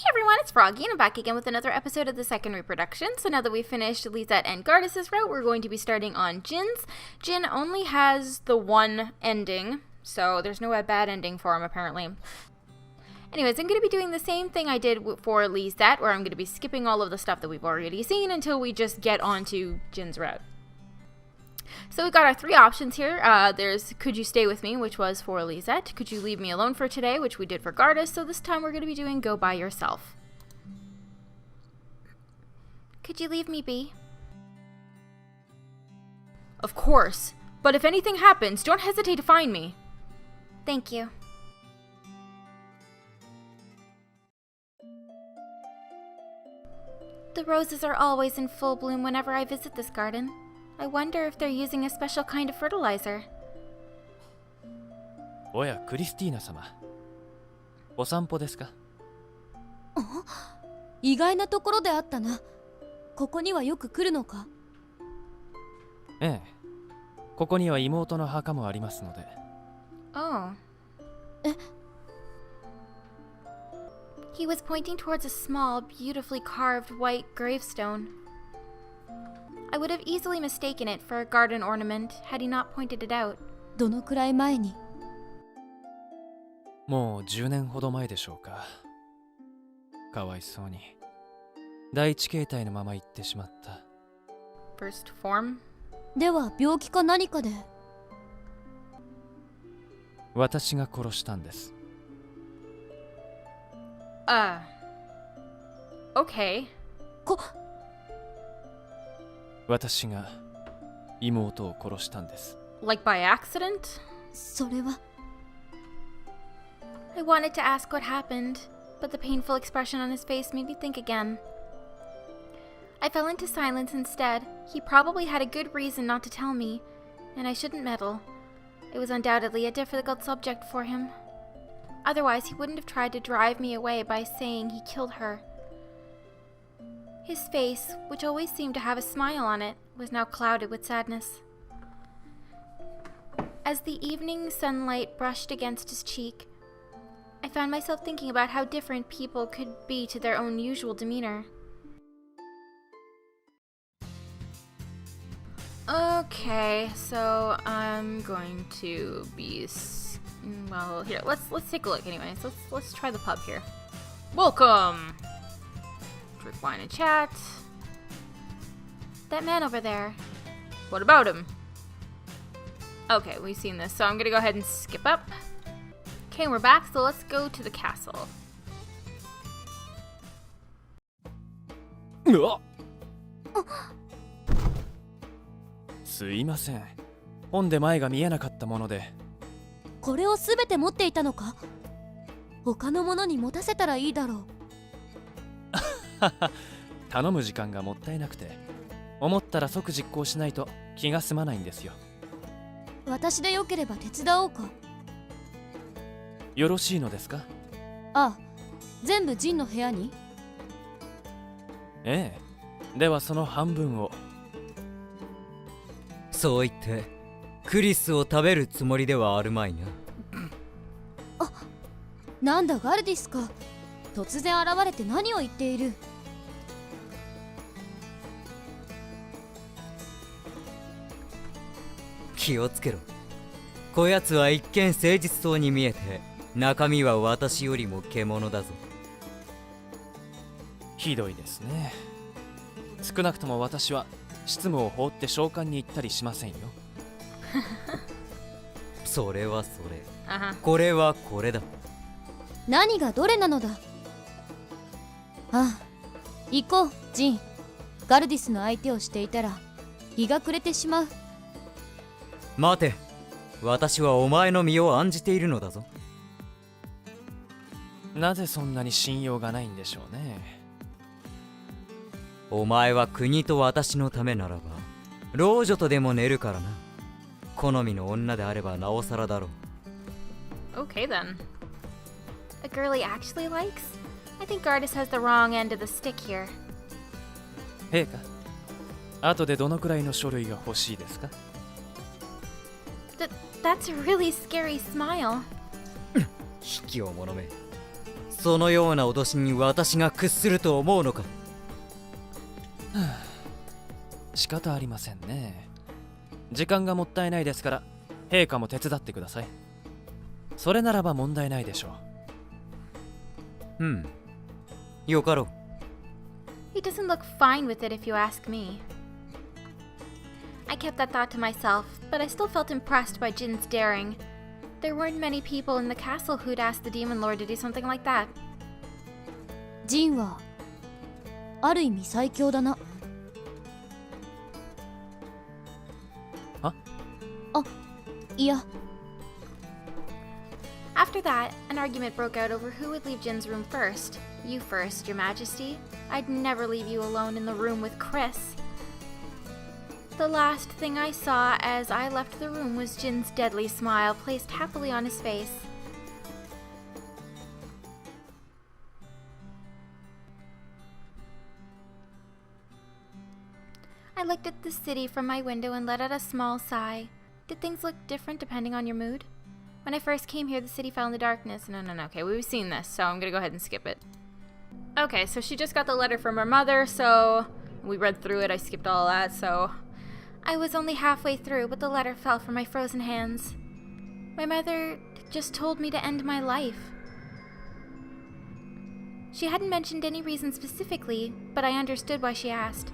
Hey everyone, it's Froggy, and I'm back again with another episode of the second reproduction. So now that we've finished Lisette and Gardis' route, we're going to be starting on Jin's. Jin only has the one ending, so there's no bad ending for him apparently. Anyways, I'm going to be doing the same thing I did for Lisette, where I'm going to be skipping all of the stuff that we've already seen until we just get onto Jin's route. So we've got our three options here. There's Could You Stay With Me, which was for Lisette. Could You Leave Me Alone for Today, which we did for Gardis. So this time we're going to be doing Go By Yourself. Could you leave me be? Of course. But if anything happens, don't hesitate to find me. Thank you. The roses are always in full bloom whenever I visit this garden. I wonder if they're using a special kind of fertilizer. おや、クリスティーナ様。お散歩ですか？意外なところであったな。ここにはよく来るのか？ええ。ここには妹の墓もありますので。Oh. He was pointing towards a small, beautifully carved white gravestone. I would have easily mistaken it for a garden ornament had he not pointed it out. どのくらい前に？もう10年ほど前でしょうか。かわいそうに。第一形態のまま行ってしまった。First form? では病気か何かで？私が殺したんです。Okay. 私が妹を殺したんです。Like by accident? それは。I wanted to ask what happened, but the painful expression on his face made me think again. I fell into silence instead. He probably had a good reason not to tell me, and I shouldn't meddle. It was undoubtedly a difficult subject for him. Otherwise, he wouldn't have tried to drive me away by saying he killed her. His face, which always seemed to have a smile on it, was now clouded with sadness. As the evening sunlight brushed against his cheek, I found myself thinking about how different people could be to their own usual demeanor. Okay, so I'm going to be... Well, here, let's take a look anyways. Let's try the pub here. Welcome! Drink wine and chat. That man over there. What about him? Okay, we've seen this, so I'm gonna go ahead and skip up. Okay, we're back, so let's go to the castle. うわっ！すいません。本で前が見えなかったもので。これをすべて持っていたのか？他のものに持たせたらいいだろう。頼む時間がもったいなくて、思ったら即実行しないと気が済まないんですよ。私でよければ手伝おうか。よろしいのですか？ああ、全部ジンの部屋に？ええ。ではその半分を。そう言ってクリスを食べるつもりではあるまいな。あ、なんだガルディスか。突然現れて何を言っている？気をつけろ。こやつは一見誠実そうに見えて、中身は私よりも獣だぞ。ひどいですね。少なくとも私は執務を放って召喚に行ったりしませんよ。それはそれ。これはこれだ。何がどれなのだ？ああ、行こう、ジン。ガルディスの相手をしていたら日が暮れてしまう。待て、私はお前の身を案じているのだぞ。なぜそんなに信用がないんでしょうね。お前は国と私のためならば老女とでも寝るからな。好みの女であればなおさらだろう。 Okay then. A girl he actually likes? I think Gardis has the wrong end of the stick here. 陛下、後でどのくらいの書類が欲しいですか？ That's a really scary smile. 卑怯者め。そのような脅しに私が屈すると思うのか。仕方ありませんね。時間がもったいないですから陛下も手伝ってください。それならば問題ないでしょう。よかろう。 He doesn't look fine with it if you ask me. I kept that thought to myself, but I still felt impressed by Jin's daring. There weren't many people in the castle who'd asked the Demon Lord to do something like that. ジンはある意味最強だな。は？あ、いや。 After that, an argument broke out over who would leave Jin's room first. You first, Your Majesty. I'd never leave you alone in the room with Chris. The last thing I saw as I left the room was Jin's deadly smile placed happily on his face. I looked at the city from my window and let out a small sigh. Did things look different depending on your mood? When I first came here, the city fell into darkness. No. Okay, we've seen this, so I'm gonna go ahead and skip it. Okay, so she just got the letter from her mother, so we read through it. I skipped all that, so I was only halfway through, but the letter fell from my frozen hands. My mother just told me to end my life. She hadn't mentioned any reason specifically, but I understood why she asked.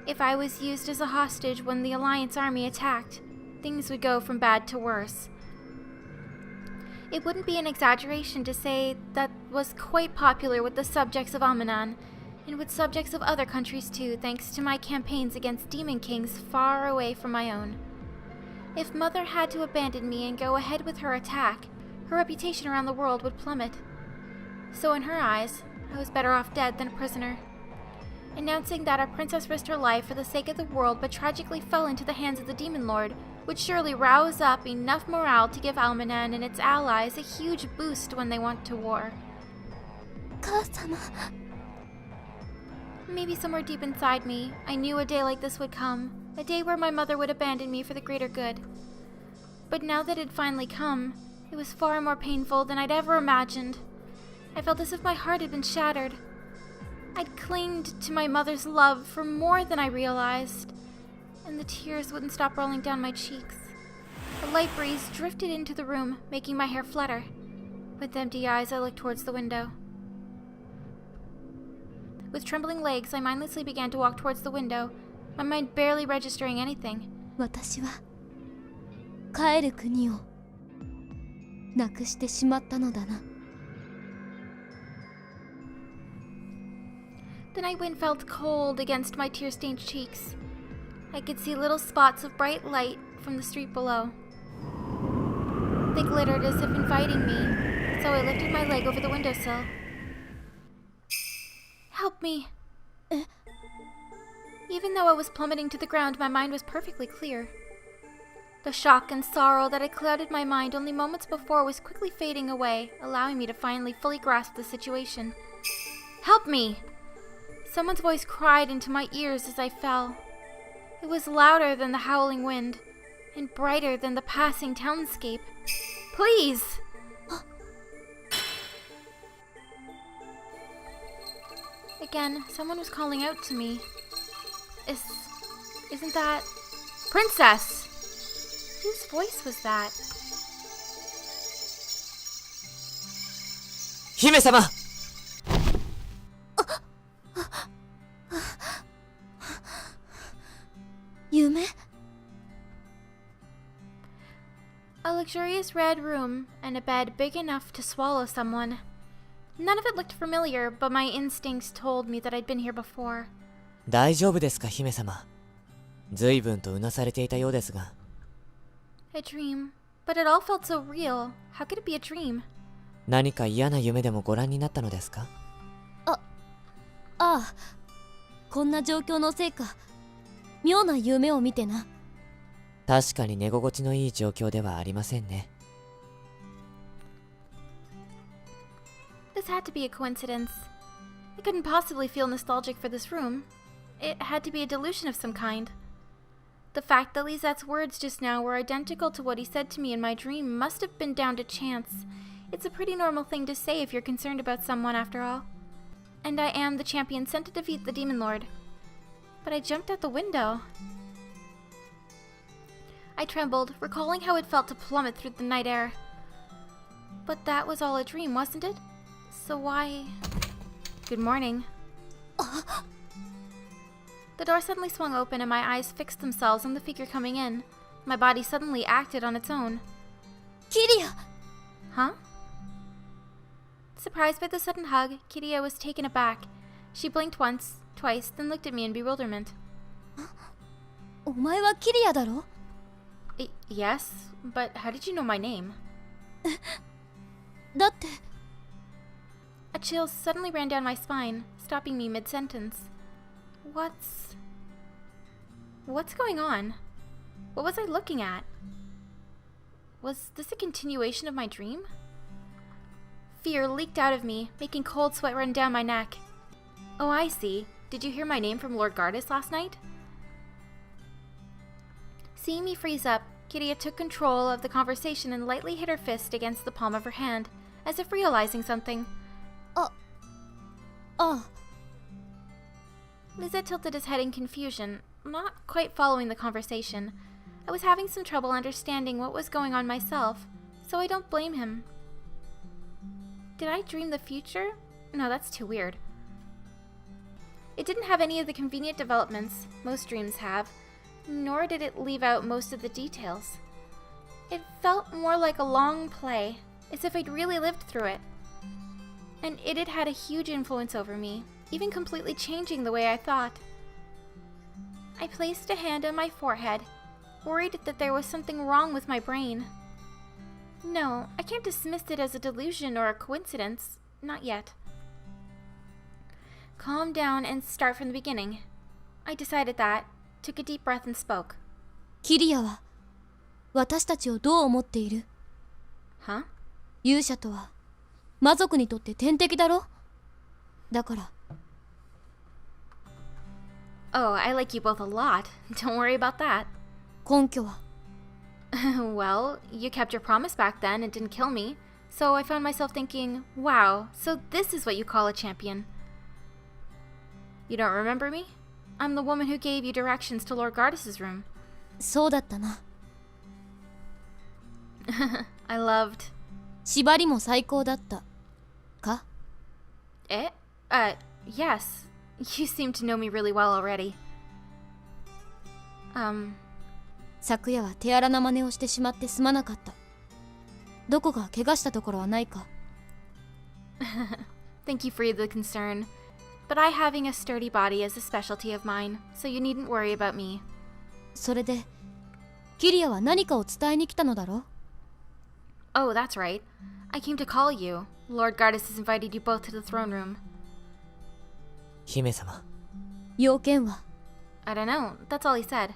If I was used as a hostage when the Alliance army attacked, things would go from bad to worse. It wouldn't be an exaggeration to say that was quite popular with the subjects of Amanan, and with subjects of other countries too, thanks to my campaigns against demon kings far away from my own. If Mother had to abandon me and go ahead with her attack, her reputation around the world would plummet. So in her eyes, I was better off dead than a prisoner. Announcing that our princess risked her life for the sake of the world but tragically fell into the hands of the Demon Lord would surely rouse up enough morale to give Almanan and its allies a huge boost when they went to war. 母様。 Maybe somewhere deep inside me, I knew a day like this would come, a day where my mother would abandon me for the greater good. But now that it had finally come, it was far more painful than I'd ever imagined. I felt as if my heart had been shattered. I'd clinged to my mother's love for more than I realized, and the tears wouldn't stop rolling down my cheeks. A light breeze drifted into the room, making my hair flutter. With empty eyes, I looked towards the window. With trembling legs, I mindlessly began to walk towards the window, my mind barely registering anything. 私は帰る国をなくしてしまったのだな。 The night wind felt cold against my tear-stained cheeks. I could see little spots of bright light from the street below. They glittered as if inviting me, so I lifted my leg over the windowsill. Help me! Even though I was plummeting to the ground, my mind was perfectly clear. The shock and sorrow that had clouded my mind only moments before was quickly fading away, allowing me to finally fully grasp the situation. Help me! Someone's voice cried into my ears as I fell. It was louder than the howling wind, and brighter than the passing townscape. Please! Again, someone was calling out to me. Isn't that... Princess! Whose voice was that? 姫様。 夢？ A luxurious red room and a bed big enough to swallow someone. None of it looked familiar, but my instincts told me that I'd been here before. 大丈夫ですか、姫様。随分とうなされていたようですが。A dream. But it all felt so real. How could it be a dream? 何か嫌な夢でもご覧になったのですか？ああ、こんな状況のせいか。妙な夢を見てな。確かに寝心地のいい状況ではありませんね。This had to be a coincidence. I couldn't possibly feel nostalgic for this room. It had to be a delusion of some kind. The fact that Lisette's words just now were identical to what he said to me in my dream must have been down to chance. It's a pretty normal thing to say if you're concerned about someone, after all. And I am the champion sent to defeat the Demon Lord. But I jumped out the window. I trembled, recalling how it felt to plummet through the night air. But that was all a dream, wasn't it? So why... Good morning. The door suddenly swung open and my eyes fixed themselves on the figure coming in. My body suddenly acted on its own. Kiria! Huh? Surprised by the sudden hug, Kiria was taken aback. She blinked once, twice, then looked at me in bewilderment. お前はキリアだろ? Yes, but how did you know my name? だって A chill suddenly ran down my spine, stopping me mid-sentence. What's going on? What was I looking at? Was this a continuation of my dream? Fear leaked out of me, making cold sweat run down my neck. Oh, I see. Did you hear my name from Lord Gardas last night? Seeing me freeze up, Kiria took control of the conversation and lightly hit her fist against the palm of her hand, as if realizing something. Lizette tilted his head in confusion, not quite following the conversation. I was having some trouble understanding what was going on myself, so I don't blame him. Did I dream the future? No, that's too weird. It didn't have any of the convenient developments most dreams have, nor did it leave out most of the details. It felt more like a long play, as if I'd really lived through it. And it had had a huge influence over me, even completely changing the way I thought. I placed a hand on my forehead, worried that there was something wrong with my brain. No, I can't dismiss it as a delusion or a coincidence. Not yet. Calm down and start from the beginning. I decided that, took a deep breath and spoke. キリアは私たちをどう思っている? Huh? 勇者とは魔族にとって天敵だろ? だから Oh, I like you both a lot. Don't worry about that. 根拠は Well, you kept your promise back then and didn't kill me, so I found myself thinking, wow, so this is what you call a champion. You don't remember me? I'm the woman who gave you directions to Lord Gardas' room. そうだったな. I loved... 縛りも最高だったか? Yes. You seem to know me really well already. 昨夜は手荒な真似をしてしまってすまなかった。どこか怪我したところはないか? Thank you for the concern. But I having a sturdy body is a specialty of mine, so you needn't worry about me. それで、キリアは何かを伝えに来たのだろ? Oh, that's right. I came to call you. Lord Gardas has invited you both to the throne room. 姫様。要件は? I don't know. That's all he said.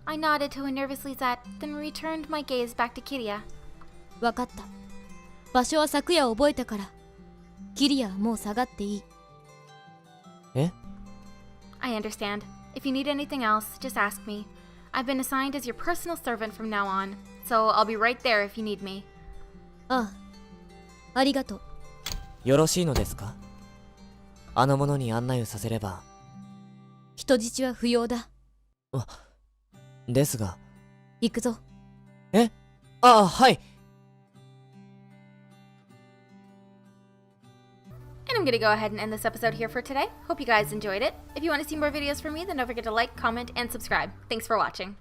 I nodded to a nervous Lizette, then returned my gaze back to Kiria. わかった。場所は昨夜覚えたから。キリアはもう下がっていい。え? I understand. If you need anything else, just ask me. I've been assigned as your personal servant from now on, so I'll be right there if you need me. ああ、ありがとう。よろしいのですか? あの者に案内をさせれば。人質は不要だ。ですが。行くぞ。え? ああ、はい。And I'm gonna go ahead and end this episode here for today. Hope you guys enjoyed it. If you want to see more videos from me, then don't forget to like, comment, and subscribe. Thanks for watching.